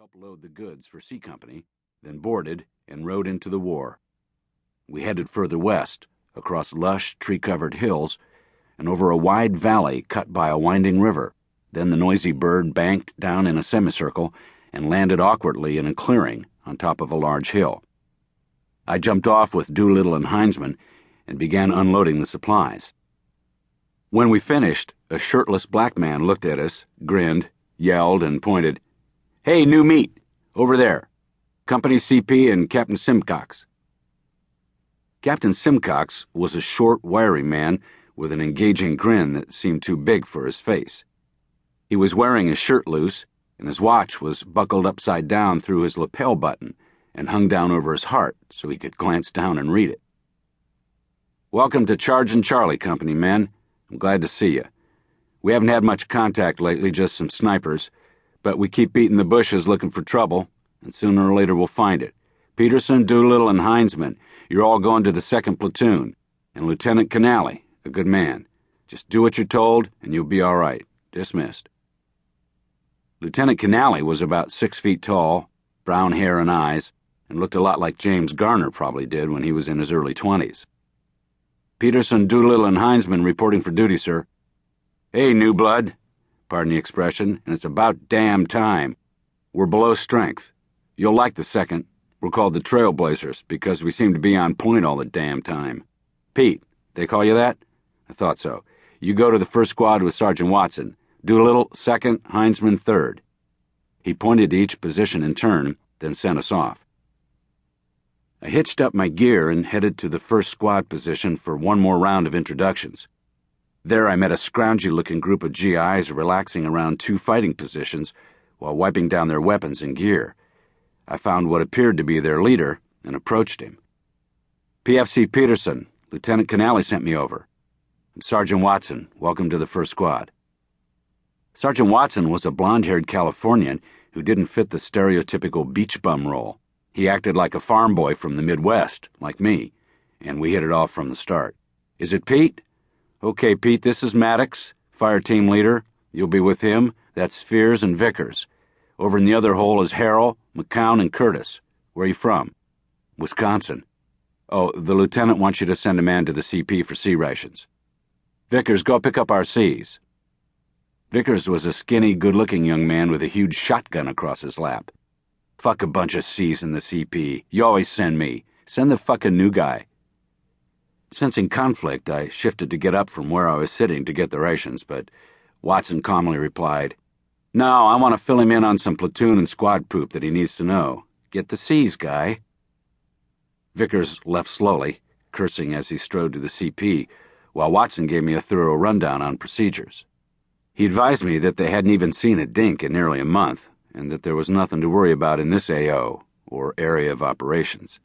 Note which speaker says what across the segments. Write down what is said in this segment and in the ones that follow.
Speaker 1: helped load the goods for C Company, then boarded and rode into the war. We headed further west, across lush, tree-covered hills, and over a wide valley cut by a winding river. Then the noisy bird banked down in a semicircle and landed awkwardly in a clearing on top of a large hill. I jumped off with Doolittle and Heinzman and began unloading the supplies. When we finished, a shirtless black man looked at us, grinned, yelled, and pointed. "Hey, new meat! Over there! Company CP and Captain Simcox." Captain Simcox was a short, wiry man with an engaging grin that seemed too big for his face. He was wearing his shirt loose, and his watch was buckled upside down through his lapel button and hung down over his heart so he could glance down and read it. "Welcome to Chargin' Charlie, Company, men. I'm glad to see you. We haven't had much contact lately, just some snipers, but we keep beating the bushes looking for trouble, and sooner or later we'll find it. Peterson, Doolittle, and Heinzman, you're all going to the 2nd Platoon, and Lieutenant Canale, a good man. Just do what you're told, and you'll be all right. Dismissed." Lieutenant Canale was about 6 feet tall, brown hair and eyes, and looked a lot like James Garner probably did when he was in his early 20s. "Peterson, Doolittle, and Heinzman reporting for duty, sir." "Hey, new blood. Pardon the expression, and it's about damn time. We're below strength. You'll like the 2nd. We're called the Trailblazers because we seem to be on point all the damn time. Pete, they call you that? I thought so. You go to the 1st Squad with Sergeant Watson. Doolittle, 2nd, Heinzman, 3rd. He pointed to each position in turn, then sent us off. I hitched up my gear and headed to the 1st Squad position for one more round of introductions. There I met a scroungy-looking group of GIs relaxing around 2 fighting positions while wiping down their weapons and gear. I found what appeared to be their leader and approached him. "PFC Peterson, Lieutenant Canale sent me over. I'm Sergeant Watson. Welcome to the 1st Squad." Sergeant Watson was a blonde-haired Californian who didn't fit the stereotypical beach bum role. He acted like a farm boy from the Midwest, like me, and we hit it off from the start. "Is it Pete? Okay, Pete, this is Maddox, fire team leader. You'll be with him. That's Fears and Vickers. Over in the other hole is Harrell, McCown, and Curtis. Where are you from?" "Wisconsin." "Oh, the lieutenant wants you to send a man to the CP for C rations." "Vickers, go pick up our Cs." Vickers was a skinny, good-looking young man with a huge shotgun across his lap. "Fuck a bunch of Cs in the CP. You always send me. Send the fucking new guy." Sensing conflict, I shifted to get up from where I was sitting to get the rations, but Watson calmly replied, "No, I want to fill him in on some platoon and squad poop that he needs to know. Get the C's, guy." Vickers left slowly, cursing as he strode to the CP, while Watson gave me a thorough rundown on procedures. He advised me that they hadn't even seen a dink in nearly a month, and that there was nothing to worry about in this AO, or area of operations.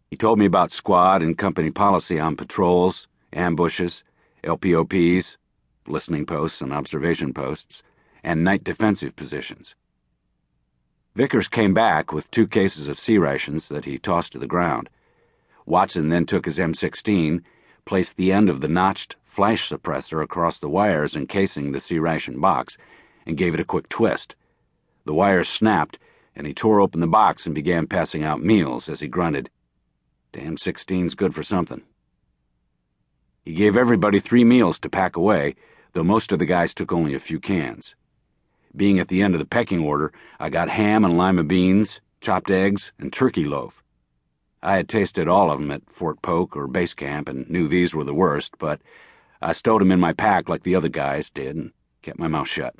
Speaker 1: He told me about squad and company policy on patrols, ambushes, LPOPs, listening posts and observation posts, and night defensive positions. Vickers came back with 2 cases of C rations that he tossed to the ground. Watson then took his M16, placed the end of the notched flash suppressor across the wires encasing the C ration box, and gave it a quick twist. The wires snapped, and he tore open the box and began passing out meals as he grunted, "Damn 16's good for something." He gave everybody 3 meals to pack away, though most of the guys took only a few cans. Being at the end of the pecking order, I got ham and lima beans, chopped eggs, and turkey loaf. I had tasted all of them at Fort Polk or base camp and knew these were the worst, but I stowed them in my pack like the other guys did and kept my mouth shut.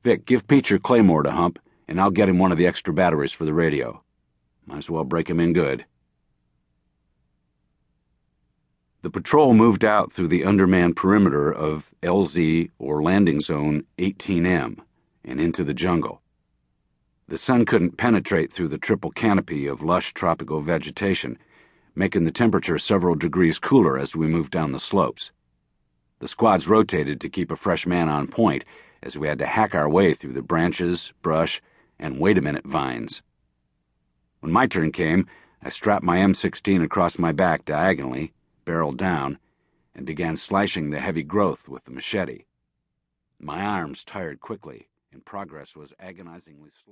Speaker 1: "Vic, give Pete your Claymore to hump, and I'll get him one of the extra batteries for the radio. Might as well break him in good." The patrol moved out through the undermanned perimeter of LZ, or Landing Zone 18M, and into the jungle. The sun couldn't penetrate through the triple canopy of lush tropical vegetation, making the temperature several degrees cooler as we moved down the slopes. The squads rotated to keep a fresh man on point as we had to hack our way through the branches, brush, and wait-a-minute vines. When my turn came, I strapped my M16 across my back diagonally, barrel down, and began slashing the heavy growth with the machete. My arms tired quickly, and progress was agonizingly slow.